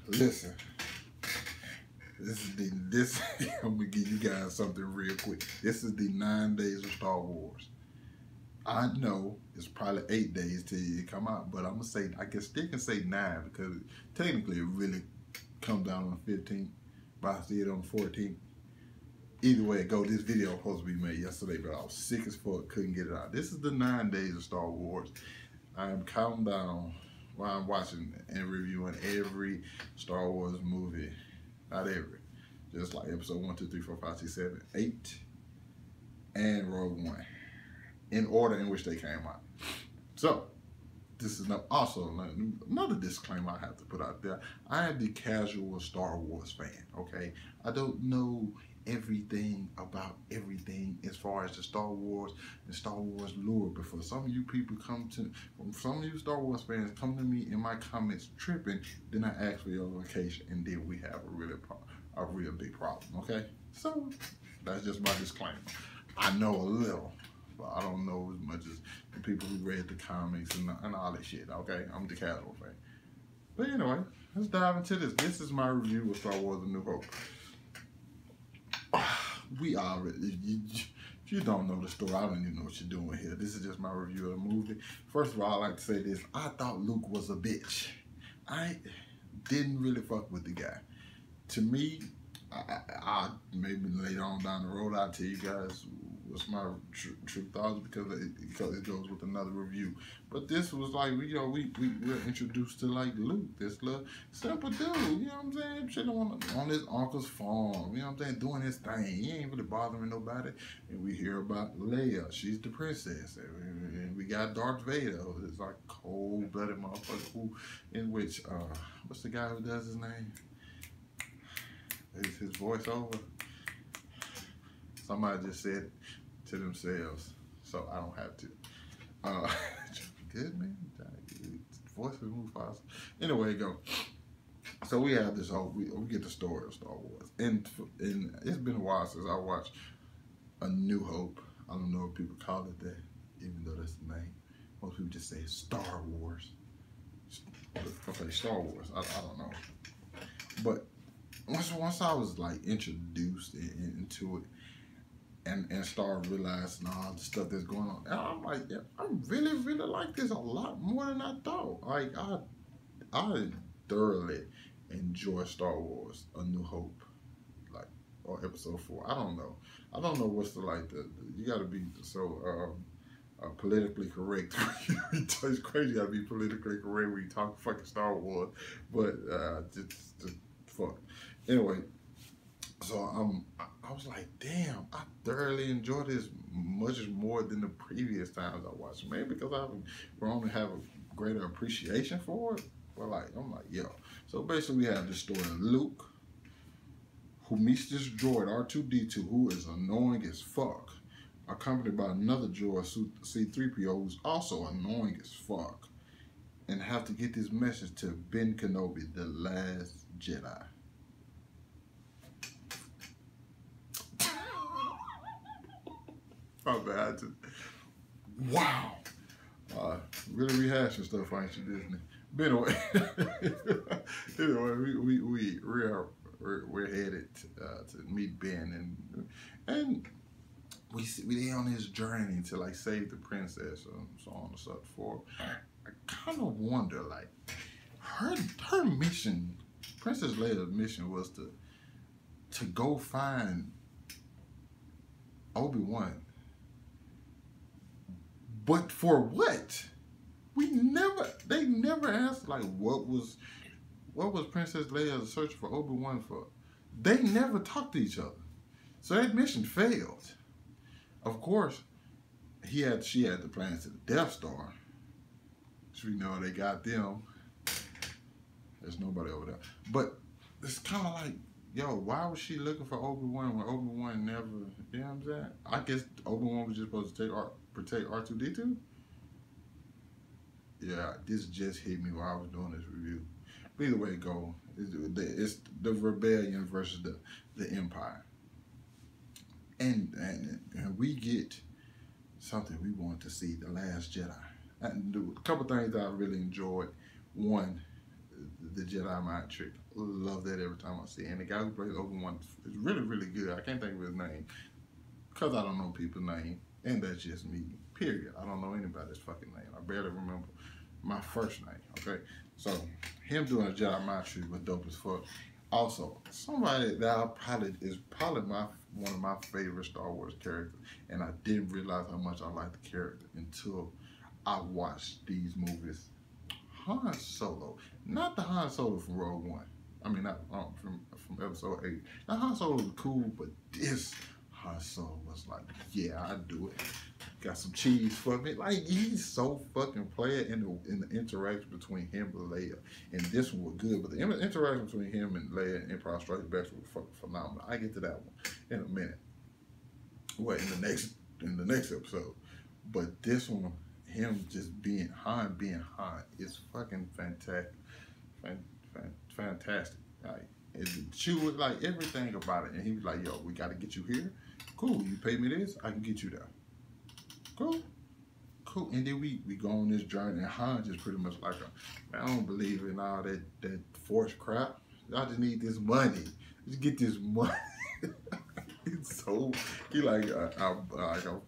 Listen, this I'm gonna give you guys something real quick. This is the 9 days of Star Wars. I know it's probably 8 days till it come out, but I'm gonna say I can still can say 9 because technically it really comes down on the 15th, but I see it on the 14th. Either way it go, this video was supposed to be made yesterday, but I was sick as fuck, couldn't get it out. This is the 9 days of Star Wars. I am counting down while I'm watching and reviewing every Star Wars movie. Not every. Just like episode 1, 2, 3, 4, 5, 6, 7, 8, and Rogue One. In order in which they came out. So, this is also another disclaimer I have to put out there. I am the casual Star Wars fan, okay? I don't know everything about everything as far as the Star Wars and Star Wars lore. But for some of you people some of you Star Wars fans come to me in my comments tripping, then I ask for your location, and then we have a real big problem, okay? So, that's just my disclaimer. I know a little, but I don't know as much as the people who read the comics and all that shit, okay? I'm the casual fan. But anyway, let's dive into this. This is my review of Star Wars A New Hope. We already, if you don't know the story, I don't even know what you're doing here. This is just my review of the movie. First of all, I like to say this. I thought Luke was a bitch. I didn't really fuck with the guy. To me, I maybe later on down the road, I'll tell you guys what's my true thoughts because it goes with another review. But this was like, we're introduced to like Luke, this little simple dude, you know what I'm saying? Chilling on his uncle's farm, you know what I'm saying? Doing his thing. He ain't really bothering nobody. And we hear about Leia. She's the princess. And we got Darth Vader. It's like cold-blooded motherfucker in which, what's the guy who does his name? Is his voiceover? Somebody just said it to themselves, so I don't have to. Good man, voice of Mufasa. Anyway, go. So we have this whole, we get the story of Star Wars, and it's been a while since I watched A New Hope. I don't know if people call it that, even though that's the name. Most people just say Star Wars. Okay, Star Wars. I don't know, but once I was like introduced into it and started realizing all the stuff that's going on, and I'm like, yeah, I really like this a lot more than I thought. Like I thoroughly enjoy Star Wars A New Hope, like, or episode 4. I don't know what's you gotta be so politically correct. It's crazy. You gotta be politically correct when you talk fucking Star Wars, but just fuck. Anyway, so I was like, damn, I thoroughly enjoy this much more than the previous times I watched. Maybe because I've grown to have a greater appreciation for it. But like, I'm like, yo. So basically, we have this story of Luke, who meets this droid R2-D2, who is annoying as fuck, accompanied by another droid, C-3PO, who's also annoying as fuck, and have to get this message to Ben Kenobi, the last Jedi. My bad. Wow. Really rehashing stuff, ain't you, Disney? But anyway, we're headed to meet Ben, and we on his journey to like save the princess and so on and so forth. I kind of wonder, like, her mission, Princess Leia's mission, was to go find Obi-Wan. But for what? They never asked, like, what was Princess Leia searching for Obi-Wan for? They never talked to each other. So that mission failed. Of course, she had the plans to the Death Star. So we know they got them. There's nobody over there. But it's kind of like, yo, why was she looking for Obi-Wan when Obi-Wan never, you know what I'm saying? I guess Obi-Wan was just supposed to protect R2-D2? Yeah, this just hit me while I was doing this review. But either way it go, it's the rebellion versus the Empire. And we get something we want to see, The Last Jedi. And a couple things that I really enjoyed. One, the Jedi mind trick. Love that every time I see it. And the guy who plays Obi-Wan is really, really good. I can't think of his name because I don't know people's name, and that's just me. Period. I don't know anybody's fucking name. I barely remember my first name. Okay, so him doing a Jedi mind trick was dope as fuck. Also, somebody that is probably one of my favorite Star Wars characters, and I didn't realize how much I liked the character until I watched these movies. Han Solo, not the Han Solo from Rogue One. I mean, not from Episode 8. Now Han Solo was cool, but this Han Solo was like, yeah, I do it. Got some cheese for me. Like, he's so fucking player in the interaction between him and Leia. And this one was good, but the interaction between him and Leia and Empire Strikes Back was fucking phenomenal. I get to that one in a minute. Well, in the next episode. But this one, him just being Han, is fucking fantastic. Fantastic. Like, she was like everything about it, and he was like, "Yo, we got to get you here. Cool. You pay me this, I can get you there. Cool." And then we go on this journey, and Han just pretty much like, "Man, I don't believe in all that force crap. I just need this money. Just get this money." He like I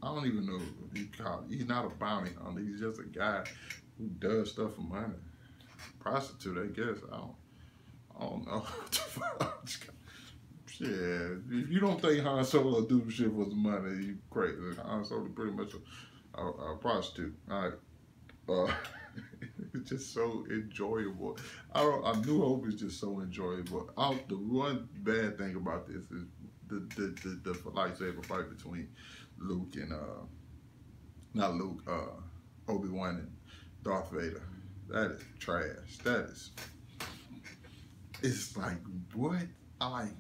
don't even know what he called. He's not a bounty hunter. He's just a guy who does stuff for money. Prostitute, I guess. I don't know. Shit, if you don't think Han Solo do shit for the money, you crazy. Han Solo pretty much a prostitute. All right. It's just so enjoyable. I New Hope is just so enjoyable. The one bad thing about this is the lightsaber fight between Luke and not Luke, Obi-Wan and Darth Vader. That is trash. It's like, what?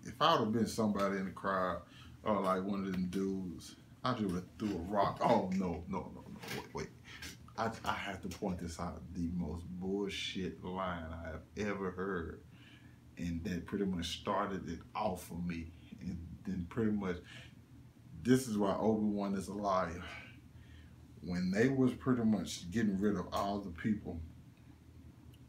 If I would have been somebody in the crowd or like one of them dudes, I just would have threw a rock. Oh no, wait. I have to point this out. The most bullshit line I have ever heard, and that pretty much started it off for me. And then pretty much, this is why Obi-Wan is a liar. When they was pretty much getting rid of all the people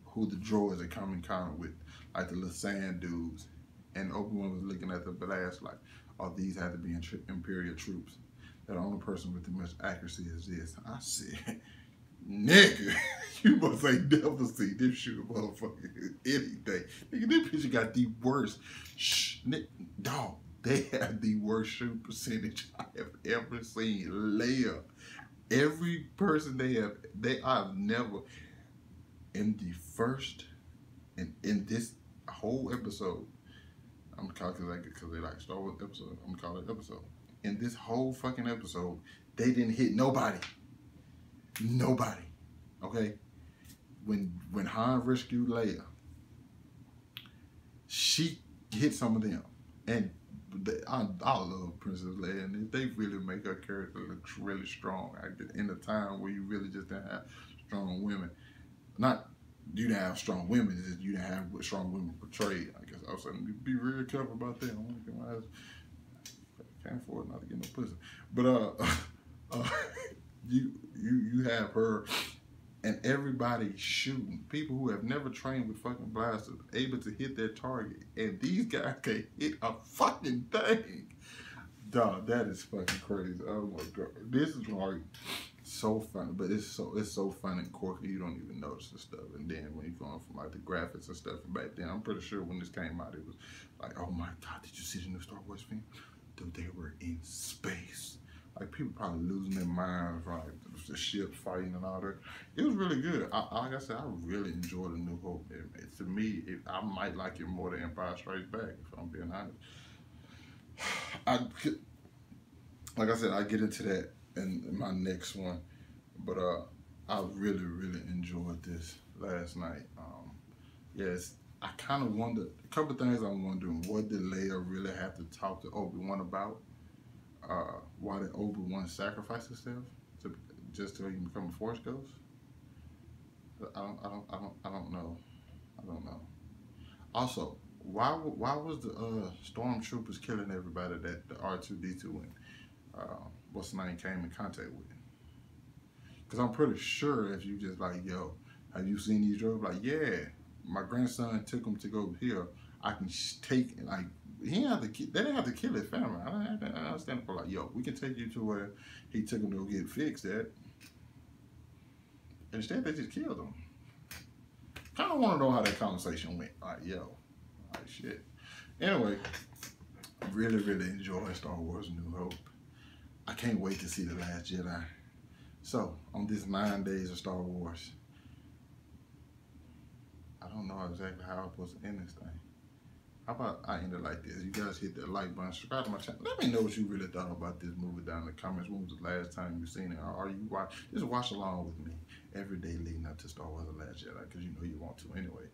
who the droids are coming encounter with, like the little sand dudes, and Obi-Wan was looking at the blast like, oh, these had to be Imperial troops. That the only person with the much accuracy is this. I said, nigga, you must ain't never seen this shooter motherfucker anything. Nigga, this picture got the worst. Dog, they have the worst shooting percentage I have ever seen. Leia, every person I've never, in the first, and in this whole episode, I'm calling it because they like Star Wars episode. I'm calling it episode. In this whole fucking episode, they didn't hit nobody. Nobody. Okay? When Han rescued Leia, she hit some of them. And I love Princess Leia, and they really make her character look really strong. In a time where you really just didn't have strong women. Not you didn't have strong women, it's just you didn't have what strong women portrayed. I guess I was saying, be real careful about that. I want to get my ass. Can't afford not to get no pussy. But you have her and everybody shooting. People who have never trained with fucking blasters able to hit their target. And these guys can't hit a fucking thing. Dog, that is fucking crazy. Oh my god. This is like so funny, but it's so fun and quirky you don't even notice the stuff. And then when you're going from like the graphics and stuff from back then, I'm pretty sure when this came out it was like, oh my god, did you see the new Star Wars film? Dude, they were in space. Like people probably losing their minds, right? The ships fighting and all that. It was really good. Like I said, I really enjoyed The New Hope. To me, I might like it more than Empire Strikes Back, if I'm being honest. Like I said, I get into that in my next one, but I really, really enjoyed this last night. Yes, I kind of wondered a couple of things. I'm wondering, what did Leia really have to talk to Obi-Wan about? Why did Obi-Wan sacrifice himself just so he can become a Force ghost? I don't know. Also, why was the stormtroopers killing everybody that the R2-D2 and what's the name came in contact with? Because I'm pretty sure if you just like, yo, have you seen these droids? Like, yeah, my grandson took him to go here, I can take, like, he didn't have to, they didn't have to kill his family. I don't understand for like, yo, we can take you to where he took him to go get fixed at. Instead, they just killed him. Kind of want to know how that conversation went. Like, yo, like shit. Anyway, really, really enjoy Star Wars: New Hope. I can't wait to see The Last Jedi. So, on this 9 days of Star Wars, I don't know exactly how I'm supposed to end this thing. How about I end it like this? You guys hit that like button, subscribe to my channel. Let me know what you really thought about this movie down in the comments. When was the last time you seen it? Or you watch? Just watch along with me every day leading up to Star Wars: The Last Jedi, because you know you want to anyway.